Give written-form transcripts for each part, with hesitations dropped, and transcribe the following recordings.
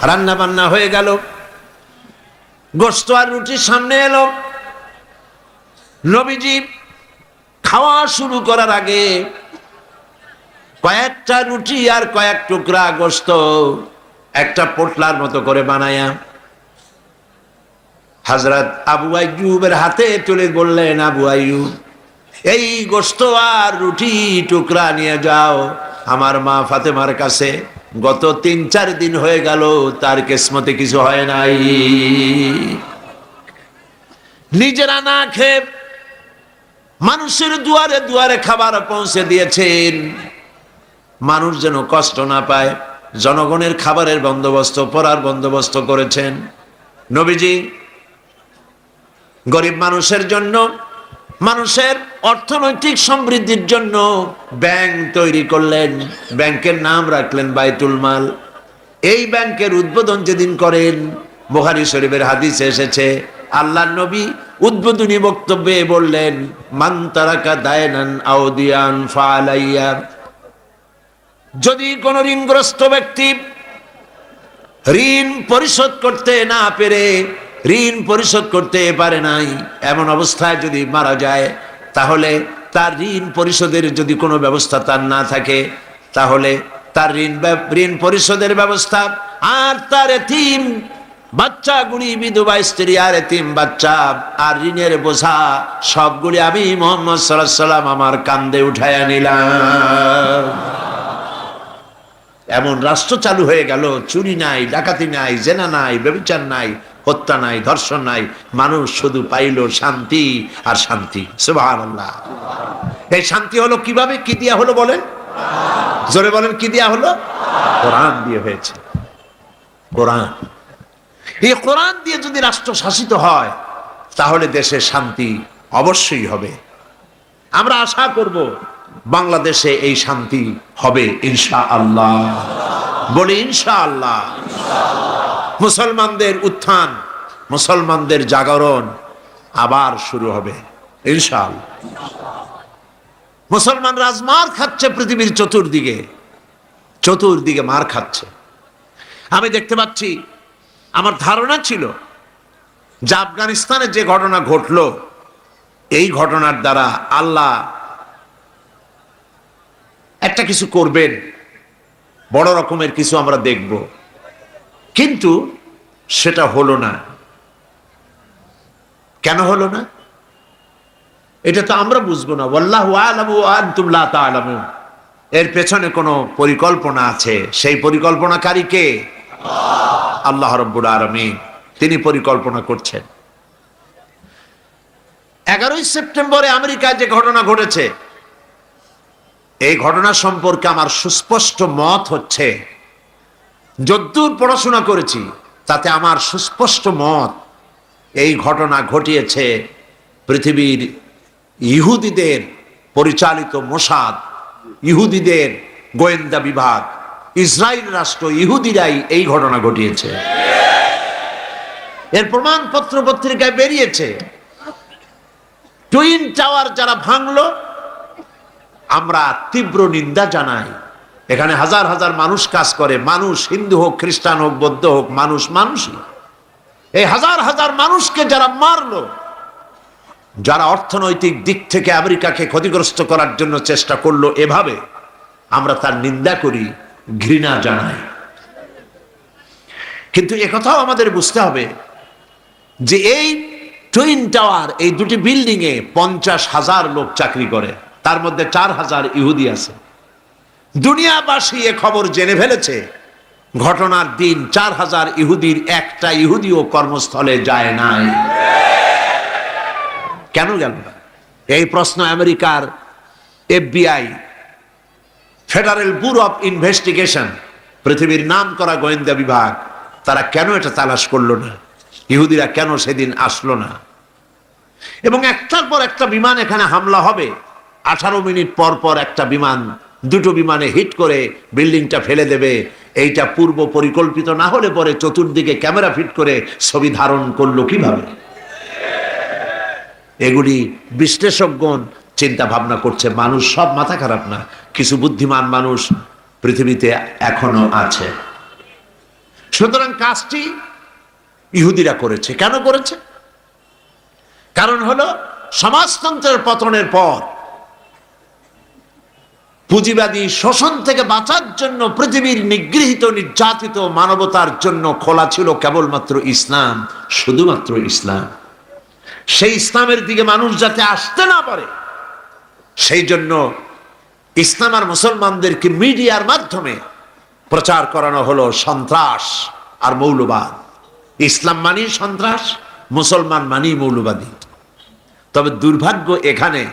রান্না বান্না হয়ে গেল, গোশত আর রুটির সামনে এলো। নবীজি খাওয়া শুরু করার আগে কয়েকটা রুটি আর কয়েক টুকরা গোশত একটা পোটলার মতো করে বানায়া হযরত আবু আইয়ুবের হাতে তুলে বললেন, আবু আইয়ুব, এই গোশত আর রুটি টুকরা নিয়ে যাও আমার মা ফাতেমার কাছে। গত ৩-৪ দিন হয়ে গেল তার কিসমতে কিছু হয় নাই। নিজেরা না খেয়ে মানুষের দুয়ারে দুয়ারে খাবার পৌঁছে দিয়েছেন, মানুষ যেন কষ্ট না পায়। জনগণের খাবারের বন্দোবস্ত, পড়ার বন্দোবস্ত করেছেন। নবীজি গরিব মানুষের জন্য, মানুষের অর্থনৈতিক সমৃদ্ধির জন্য ব্যাংক তৈরি করলেন। ব্যাংকের নাম রাখলেন বাইতুল মাল। এই ব্যাংকের উদ্বোধন যেদিন করেন, বুখারী শরীফের হাদিসে এসেছে, আল্লাহর নবী উদ্বোধনী বক্তব্যে বললেন, মান তারাকা দায়নান আও দিয়ান ফালাইয়া। যদি কোন ঋণগ্রস্ত ব্যক্তি ঋণ পরিশোধ করতে না পেরে, ঋণ পরিশোধ করতে পারে নাই, এমন অবস্থায় যদি মারা যায়, তাহলে তার ঋণ পরিশোধের যদি কোনো ব্যবস্থা তার না থাকে, তাহলে তার ঋণ পরিশোধের ব্যবস্থা আর তার এতিম বাচ্চাগুলি, বিধবা স্ত্রী আর এতিম বাচ্চা আর ঋণের বোঝা সবগুলি আমি মুহাম্মদ সাল্লাল্লাহু আলাইহি ওয়াসাল্লাম আমার কাঁধে উঠাইয়া নিলাম। এমন রাষ্ট্র চালু হয়ে গেল, চুরি নাই, ডাকাতি নাই, জেনা নাই, ব্যভিচার নাই, হত্যা নাই, ধর্ষণ নাই। মানুষ শুধু পাইল শান্তি আর শান্তি। সুবহানাল্লাহ। এই শান্তি হলো কিভাবে? কি দিয়া হলো বলেন? জোরে বলেন, কি দিয়া হলো? কোরআন দিয়ে হয়েছে। কোরআন, এই কোরআন দিয়ে যদি রাষ্ট্র শাসিত হয়, তাহলে দেশে শান্তি অবশ্যই হবে। আমরা আশা করব বাংলাদেশে এই শান্তি হবে ইনশাআল্লাহ। বলি ইনশাআল্লাহ। মুসলমানদের উত্থান, মুসলমানদের জাগরণ আবার শুরু হবে ইনশাআল্লাহ। মুসলমান রাজমার খাচ্ছে পৃথিবীর চতুর্দিকে, চতুর্দিকে মার খাচ্ছে। আমি দেখতে পাচ্ছি, আমার ধারণা ছিল যে আফগানিস্তানে যে ঘটনা ঘটলো, এই ঘটনার দ্বারা আল্লাহ একটা কিছু করবেন, বড় রকমের কিছু আমরা দেখব, কিন্তু সেটা হলো না। কেন হলো না এটা তো আমরা বুঝবো না। ওয়াল্লাহু আ'লামু ওয়া আনতুম লা তা'লামুন। এর পেছনে কোনো পরিকল্পনা আছে। সেই পরিকল্পনাকারী কে? আল্লাহ রাব্বুল আলামিন। তিনি পরিকল্পনা করছেন। 11ই সেপ্টেম্বরে আমেরিকায় যে ঘটনা ঘটেছে, এই ঘটনা সম্পর্কে আমার সুস্পষ্ট মত হচ্ছে, যদ্দূর পড়াশোনা করেছি তাতে আমার সুস্পষ্ট মত, এই ঘটনা ঘটিয়েছে পৃথিবীর ইহুদিদের পরিচালিত মোসাদ, ইহুদিদের গোয়েন্দা বিভাগ, ইসরায়েল রাষ্ট্র, ইহুদিরাই এই ঘটনা ঘটিয়েছে। এর প্রমাণপত্র পত্রিকায় বেরিয়েছে। টুইন টাওয়ার যারা ভাঙলো, আমরা তীব্র নিন্দা জানাই। এখানে হাজার হাজার মানুষ কাজ করে, মানুষ হিন্দু হোক, খ্রিস্টান হোক, বৌদ্ধ হোক, মানুষ মানুষই। এই হাজার হাজার মানুষকে যারা মারলো, যারা অর্থনৈতিক দিক থেকে আমেরিকাকে ক্ষতিগ্রস্ত করার জন্য চেষ্টা করলো, এভাবে আমরা তার নিন্দা করি, ঘৃণা জানাই। কিন্তু একথাও আমাদের বুঝতে হবে যে এই টুইন টাওয়ার, এই দুটি বিল্ডিং এ 50,000 লোক চাকরি করে, তার মধ্যে 4,000 ইহুদি আছে। দুনিয়াবাসী এ খবর জেনে ফেলেছে। ঘটনার দিন 4,000 ইহুদির একটা ইহুদিও কর্মস্থলে যায় নাই। কেন গেল না? এই প্রশ্ন আমেরিকার FBI, federal bureau of investigation, পৃথিবীর নাম করা গোয়েন্দা বিভাগ, তারা কেন এটা তালাশ করলো না? ইহুদিরা কেন সেদিন আসলো না? এবং একটার পর একটা বিমান এখানে হামলা হবে, 18 মিনিট পর পর একটা বিমান, দুটো বিমানে হিট করে বিল্ডিংটা ফেলে দেবে। এইটা পূর্ব পরিকল্পিত না হলে পরে চতুর্দিকে ক্যামেরা ফিট করে ছবি ধারণ করলো কিভাবে? এগুলি বিশ্লেষকগণ চিন্তা ভাবনা করছে। মানুষ সব মাথা খারাপ না, কিছু বুদ্ধিমান মানুষ পৃথিবীতে এখনো আছে। সুতরাং কাজটি ইহুদিরা করেছে। কেন করেছে? কারণ হলো সমাজতন্ত্রের পতনের পর পুঁজিবাদী শোষণ থেকে বাঁচার জন্য পৃথিবীর নিগৃহীত নির্যাতিত মানবতার জন্য খোলা ছিল কেবলমাত্র ইসলাম, শুধুমাত্র ইসলাম। সেই ইসলামের দিকে মানুষ যাতে আসতে না পারে, সেই জন্য ইসলাম আর মুসলমানদেরকে মিডিয়ার মাধ্যমে প্রচার করানো হলো সন্ত্রাস আর মৌলবাদ। ইসলাম মানি সন্ত্রাস, মুসলমান মানি মৌলবাদী। তবে দুর্ভাগ্য, এখানে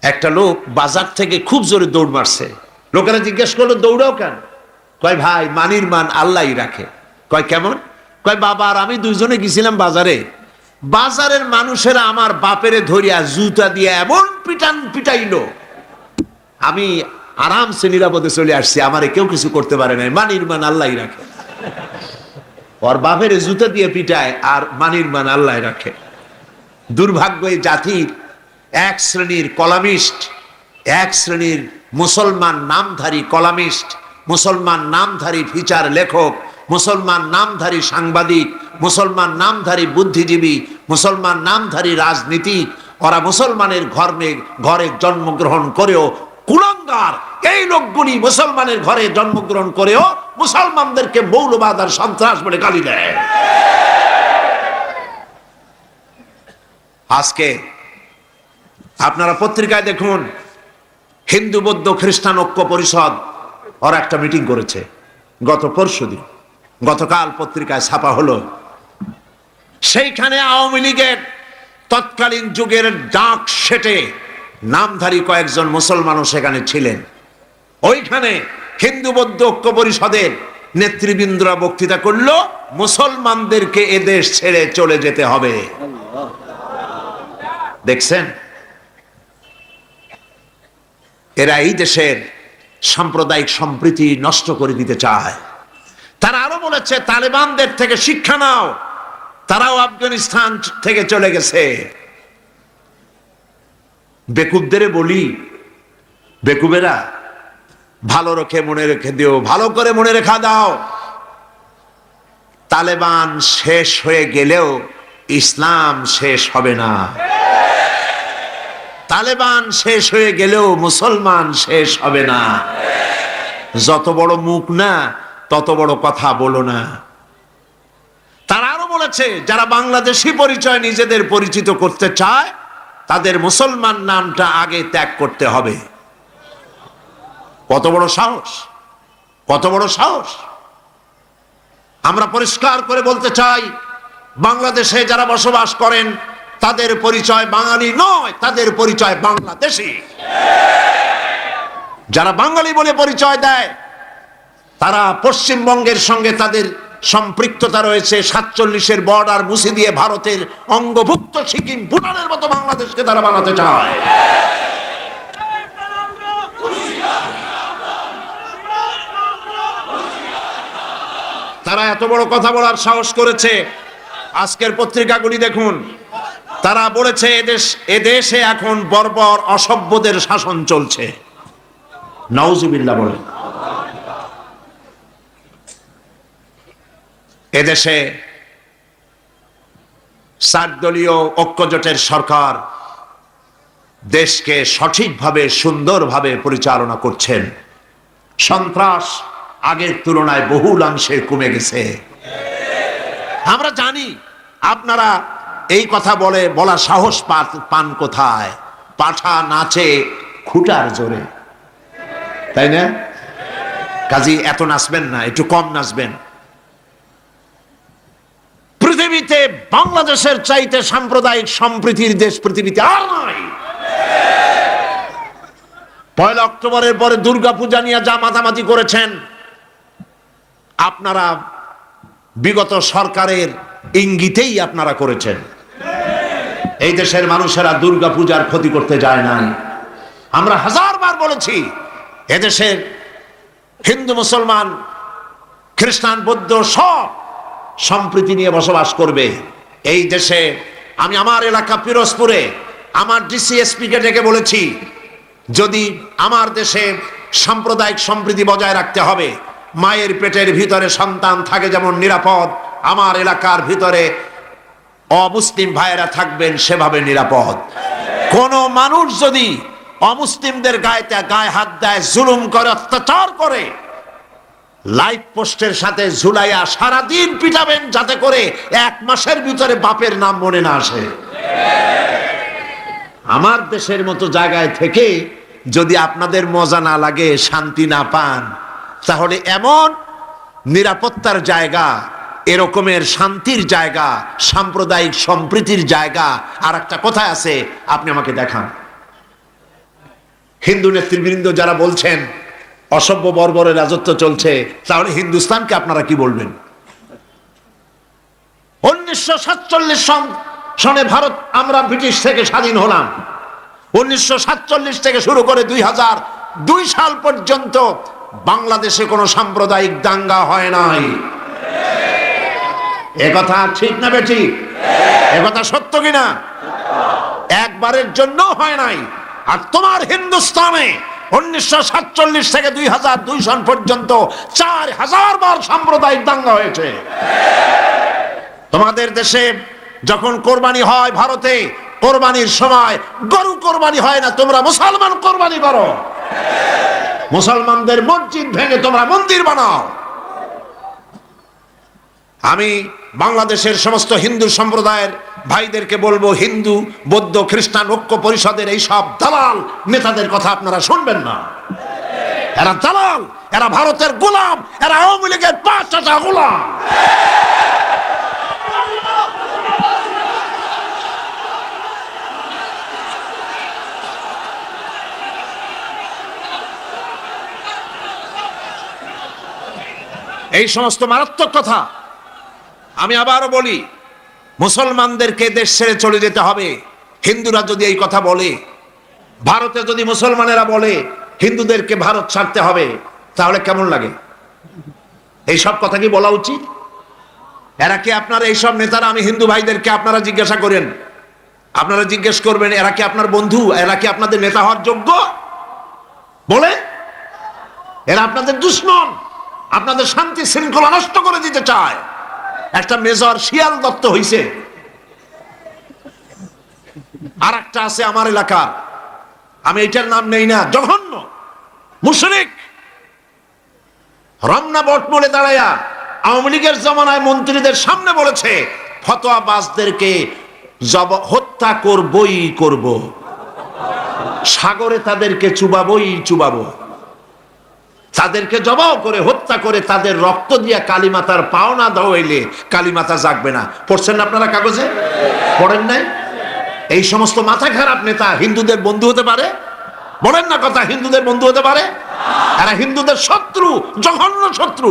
একটা লোক বাজার থেকে খুব জোরে দৌড় মারছে। লোকেরা জিজ্ঞেস করলো, দৌড়াও কেন? কয়, ভাই মানির মান আল্লাহই রাখে। কয় কেমন? কয়, বাবা আর আমি দুইজনে গেছিলাম বাজারে, বাজারের মানুষেরা আমার বাপেরে ধরিয়া জুতা দিয়ে এমন পিটাইলো, আমি আরামসে নিরাপদে চলে আসছি, আমারে কেউ কিছু করতে পারে নাই, মানির মান আল্লাহই রাখে। ওর বাপের জুতা দিয়ে পিটায় আর মানির মান আল্লাহ রাখে। দুর্ভাগ্য এই জাতির এক শ্রেণীর কলামিস্ট, এক শ্রেণীর মুসলমান নামধারী কলামিস্ট, মুসলমান নামধারী ফিচার লেখক, মুসলমান নামধারী সাংবাদিক, মুসলমান নামধারী বুদ্ধিজীবী, মুসলমান নামধারী রাজনীতিক, ওরা মুসলমানের ঘরে জন্মগ্রহণ করেও কুলাঙ্গার। এই লোকগুলি মুসলমানের ঘরে জন্মগ্রহণ করেও মুসলমানদেরকে মৌলবাদ আর সন্ত্রাস বলে গালি দেয়। আজকে আপনারা পত্রিকায় দেখুন, হিন্দু বৌদ্ধ খ্রিস্টান ঐক্য পরিষদ ওরা একটা মিটিং করেছে গত পরশুদিন, গতকাল পত্রিকায় ছাপা হলো। সেইখানে আওয়ামী লীগের তৎকালীন যুগের ডাক সেটে নামধারী কয়েকজন মুসলমানও সেখানে ছিলেন। ওইখানে হিন্দু বৌদ্ধ ঐক্য পরিষদের নেতৃবৃন্দরা বক্তৃতা করলো, মুসলমানদেরকে এদেশ ছেড়ে চলে যেতে হবে। দেখছেন, এরা এই দেশের সাম্প্রদায়িক সম্প্রীতি নষ্ট করে দিতে চায়। তারা আরো বলেছে, তালেবানদের থেকে শিক্ষা নাও, তারাও আফগানিস্তান থেকে চলে গেছে। বেকুবদের বলি, বেকুবেরা ভালো রেখে মনে রেখে দিও, ভালো করে মনে রেখা দাও, তালেবান শেষ হয়ে গেলেও ইসলাম শেষ হবে না। তালেবান শেষ হয়ে গেলেও মুসলমান শেষ হবে না। যত বড় মুখ না, তত বড় কথা বলো না। তারা আরো বলেছে, যারা বাংলাদেশি পরিচয় নিজেদের পরিচিত করতে চায়, তাদের মুসলমান নামটা আগে ত্যাগ করতে হবে। কত বড় সাহস, কত বড় সাহস! আমরা পরিষ্কার করে বলতে চাই, বাংলাদেশে যারা বসবাস করেন তাদের পরিচয় বাঙালি নয়, তাদের পরিচয় বাংলাদেশী। যারা বাঙালি বলে পরিচয় দেয়, তারা পশ্চিমবঙ্গের সঙ্গে তাদের সম্পৃক্ততা রয়েছে। 47-এর বর্ডার মুছে দিয়ে ভারতের অঙ্গভুক্ত সিকিম, ভুটানের মতো বাংলাদেশকে তারা বানাতে চায়। তারা এত বড় কথা বলার সাহস করেছে। আজকের পত্রিকাগুলি দেখুন, তারা বলেছে এদেশে এখন বর্বর অসভ্যদের শাসন চলছে। নাউজুবিল্লাহ বলেন। এদেশে 4 দলীয় ঐক্যজোটের সরকার দেশকে সঠিকভাবে সুন্দরভাবে পরিচালনা করছেন। সন্ত্রাস আগের তুলনায় বহুলাংশে কমে গেছে। আমরা জানি আপনারা এই কথা বলা সাহস পান কোথায়? পাঠা নাচে খুঁটার জোরে, তাই না? কাজী এত নাচবেন না, একটু কম নাচবেন। পৃথিবীতে বাংলাদেশের চাইতে সাম্প্রদায়িক সম্প্রীতির দেশ পৃথিবীতে আর নাই। 1 অক্টোবরের পরে দুর্গাপূজা নিয়ে যা মাতামাতি করেছেন আপনারা, বিগত সরকারের ইঙ্গিতেই আপনারা করেছেন। এই দেশের মানুষেরা দুর্গাপূজার ক্ষতি করতে যায় নাই। আমরা 1000 বার বলেছি, এদেশের হিন্দু মুসলমান খ্রিস্টান বৌদ্ধ সব সম্প্রীতি নিয়ে বসবাস করবে। এই দেশে আমি আমার এলাকা পিরোজপুরে আমার ডিসিএসপি কে ডেকে বলেছি, যদি আমার দেশে সাম্প্রদায়িক সম্প্রীতি বজায় রাখতে হবে, মায়ের পেটের ভিতরে সন্তান থাকে যেমন নিরাপদ, আমার এলাকার ভিতরে অমুসলিম ভাইয়েরা থাকবেন সেভাবে নিরাপদ। কোন মানুষ যদি অমুসলিমদের গায়ে হাত দেয়, জুলুম করে, অত্যাচার করে, লাইভ পোস্টের সাথে ঝুলাইয়া সারাদিন পিটাবেন, যাতে করে 1 মাসের ভিতরে বাপের নাম মনে না আসে। আমার দেশের মতো জায়গায় থেকে যদি আপনাদের মজা না লাগে, শান্তি না পান, তাহলে এমন নিরাপত্তার জায়গা, এরকমের শান্তির জায়গা, সাম্প্রদায়িক সম্প্রীতির জায়গা আর একটা কোথায় আছে আপনি আমাকে দেখান। হিন্দু নেতৃবৃন্দ যারা বলছেন অসভ্য বর্বরের রাজত্ব চলছে, তাহলে হিন্দুস্তানকে আপনারা কি বলবেন? 1947 সনে ভারত, আমরা ব্রিটিশ থেকে স্বাধীন হলাম। 1947 থেকে শুরু করে 2002 সাল পর্যন্ত বাংলাদেশে কোনো সাম্প্রদায়িক দাঙ্গা হয় নাই। একথা ঠিক না বেঠিক? একথা সত্য কিনা? একবারের জন্য হয় নাই। আর তোমার হিন্দুস্তানে 1947 থেকে 2002 সন পর্যন্ত 4000 বার সাম্প্রদায়িক দাঙ্গা হয়েছে। তোমাদের দেশে যখন কোরবানি হয় ভারতে, কোরবানির সময় গরু কোরবানি হয় না, তোমরা মুসলমান কোরবানি করো। মুসলমানদের মসজিদ ভেঙে তোমরা মন্দির বানাও। আমি বাংলাদেশের সমস্ত হিন্দু সম্প্রদায়ের ভাইদেরকে বলবো, হিন্দু বৌদ্ধ খ্রিস্টান ঐক্য পরিষদের এই সব দালাল নেতাদের কথা আপনারা শুনবেন না। এরা দালাল, এরা ভারতের গোলাম, এরা আওয়ামী লীগের 5টা গোলাম। এই সমস্ত মারাত্মক কথা আমি আবারও বলি, মুসলমানদেরকে দেশ ছেড়ে চলে যেতে হবে। হিন্দুরা যদি এই কথা বলে, ভারতে যদি মুসলমানেরা বলে হিন্দুদেরকে ভারত ছাড়তে হবে, তাহলে কেমন লাগে? এই সব কথা কি বলা উচিত? এরা কি আপনার এইসব নেতারা, আমি হিন্দু ভাইদেরকে আপনারা জিজ্ঞাসা করেন, আপনারা জিজ্ঞেস করবেন এরা কি আপনার বন্ধু? এরা কি আপনাদের নেতা হওয়ার যোগ্য? বলে এরা আপনাদের দুশমন, আপনাদের শান্তি শৃঙ্খলা নষ্ট করে দিতে চায়। একটা মেজর শিয়াল দত্ত হইছে, আর একটা আছে আমার এলাকার, আমি এটার নাম নেই না, জঘন্য মুশরিক, রমনা বটমূলে দাঁড়ায়া আওয়ামী লীগের জমানায় মন্ত্রীদের সামনে বলেছে ফতোয়াবাজদেরকে হত্যা করবই করব, সাগরে তাদেরকে চুবাবো, তাদেরকে জবাও করে হত্যা করে তাদের রক্ত দিয়ে কালীমাতার পাওনা ধোয়াইলে কালীমাতা জাগবে না। পড়ছেন না আপনারা কাগজে? পড়েন নাই? এই সমস্ত মাথা খারাপ নেতা হিন্দুদের বন্ধু হতে পারে? বলেন না কথা, হিন্দুদের বন্ধু হতে পারে? এরা হিন্দুদের শত্রু, জঘন্য শত্রু।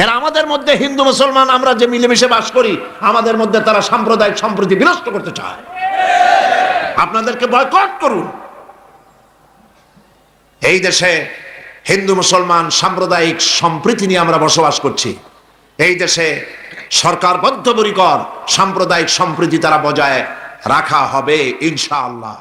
এরা আমাদের মধ্যে হিন্দু মুসলমান আমরা যে মিলেমিশে বাস করি, আমাদের মধ্যে তারা সাম্প্রদায়িক সম্প্রীতি বিনষ্ট করতে চায়। আপনাদেরকে বয়কট করুন। এই দেশে হিন্দু মুসলমান সাম্প্রদায়িক সম্প্রীতি নিয়ে আমরা বসবাস করছি। এই দেশে সরকার বদ্ধপরিকর সাম্প্রদায়িক সম্প্রীতি তারা বজায় রাখা হবে ইনশাআল্লাহ।